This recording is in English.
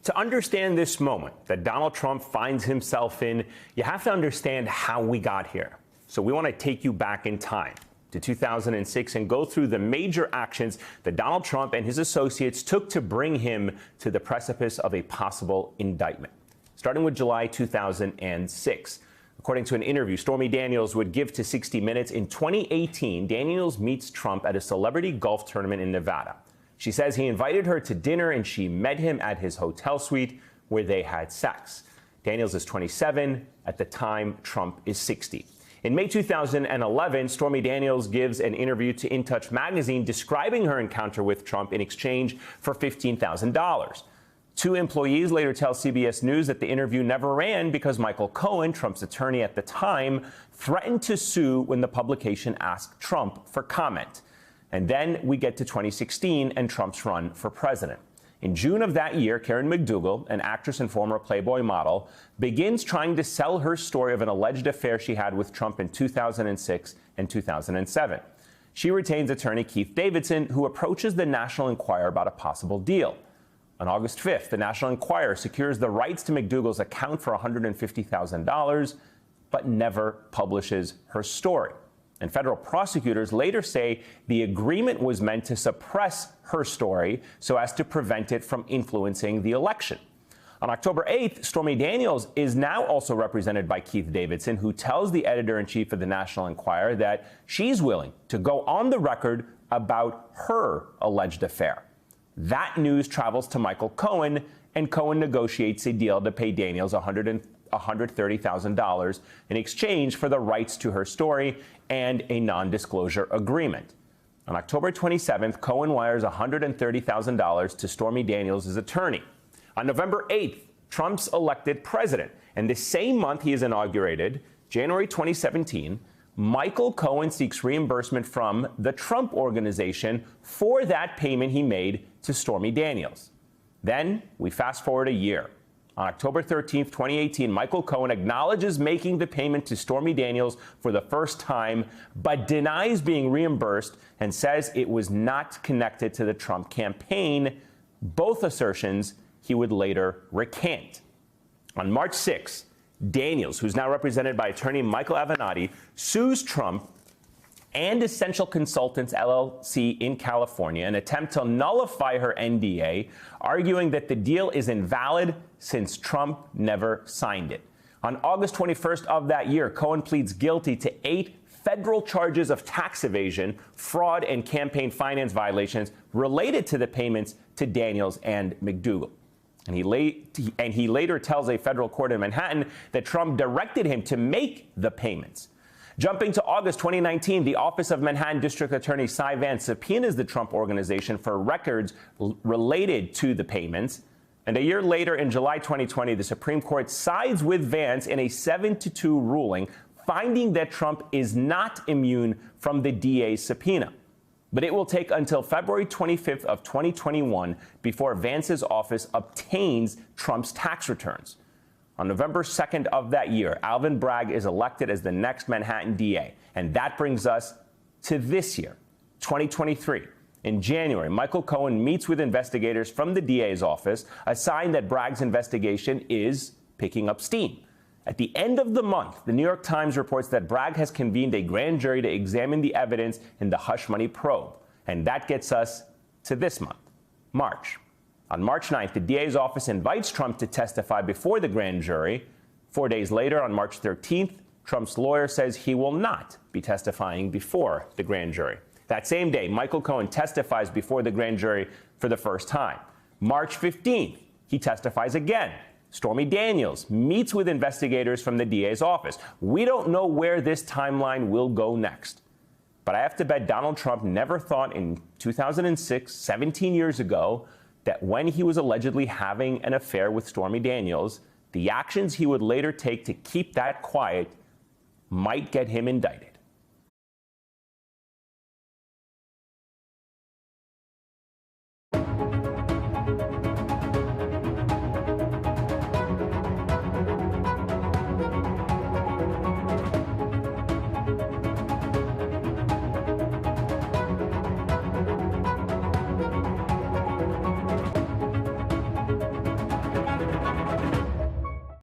To understand this moment that Donald Trump finds himself in, you have to understand how we got here. So we want to take you back in time to 2006 and go through the major actions that Donald Trump and his associates took to bring him to the precipice of a possible indictment. Starting with July 2006. According to an interview Stormy Daniels would give to 60 Minutes, in 2018, Daniels meets Trump at a celebrity golf tournament in Nevada. She says he invited her to dinner and she met him at his hotel suite where they had sex. Daniels is 27. At the time, Trump is 60. In May 2011, Stormy Daniels gives an interview to In Touch magazine describing her encounter with Trump in exchange for $15,000. Two employees later tell CBS News that the interview never ran because Michael Cohen, Trump's attorney at the time, threatened to sue when the publication asked Trump for comment. And then we get to 2016 and Trump's run for president. In June of that year, Karen McDougal, an actress and former Playboy model, begins trying to sell her story of an alleged affair she had with Trump in 2006 and 2007. She retains attorney Keith Davidson, who approaches the National Enquirer about a possible deal. On August 5th, the National Enquirer secures the rights to McDougal's account for $150,000, but never publishes her story. And federal prosecutors later say the agreement was meant to suppress her story so as to prevent it from influencing the election. On October 8th, Stormy Daniels is now also represented by Keith Davidson, who tells the editor-in-chief of the National Enquirer that she's willing to go on the record about her alleged affair. That news travels to Michael Cohen, and Cohen negotiates a deal to pay Daniels $130,000 in exchange for the rights to her story and a non-disclosure agreement. On October 27th, Cohen wires $130,000 to Stormy Daniels' attorney. On November 8th, Trump's elected president, and the same month he is inaugurated, January 2017, Michael Cohen seeks reimbursement from the Trump Organization for that payment he made to Stormy Daniels. Then we fast forward a year. On October 13th, 2018, Michael Cohen acknowledges making the payment to Stormy Daniels for the first time, but denies being reimbursed and says it was not connected to the Trump campaign, both assertions he would later recant. On March 6th, Daniels, who's now represented by attorney Michael Avenatti, sues Trump and Essential Consultants LLC in California in an attempt to nullify her NDA, arguing that the deal is invalid since Trump never signed it. On August 21st of that year, Cohen pleads guilty to 8 federal charges of tax evasion, fraud, and campaign finance violations related to the payments to Daniels and McDougal. And he later tells a federal court in Manhattan that Trump directed him to make the payments. Jumping to August 2019, the Office of Manhattan District Attorney Cy Vance subpoenas the Trump Organization for records related to the payments. And a year later, in July 2020, the Supreme Court sides with Vance in a 7-2 ruling, finding that Trump is not immune from the DA's subpoena. But it will take until February 25th of 2021 before Vance's office obtains Trump's tax returns. On November 2nd of that year, Alvin Bragg is elected as the next Manhattan DA. And that brings us to this year, 2023. In January, Michael Cohen meets with investigators from the DA's office, a sign that Bragg's investigation is picking up steam. At the end of the month, the New York Times reports that Bragg has convened a grand jury to examine the evidence in the hush money probe. And that gets us to this month, March. On March 9th, the DA's office invites Trump to testify before the grand jury. 4 days later, on March 13th, Trump's lawyer says he will not be testifying before the grand jury. That same day, Michael Cohen testifies before the grand jury for the first time. March 15th, he testifies again. Stormy Daniels meets with investigators from the DA's office. We don't know where this timeline will go next. But I have to bet Donald Trump never thought in 2006, 17 years ago, that when he was allegedly having an affair with Stormy Daniels, the actions he would later take to keep that quiet might get him indicted.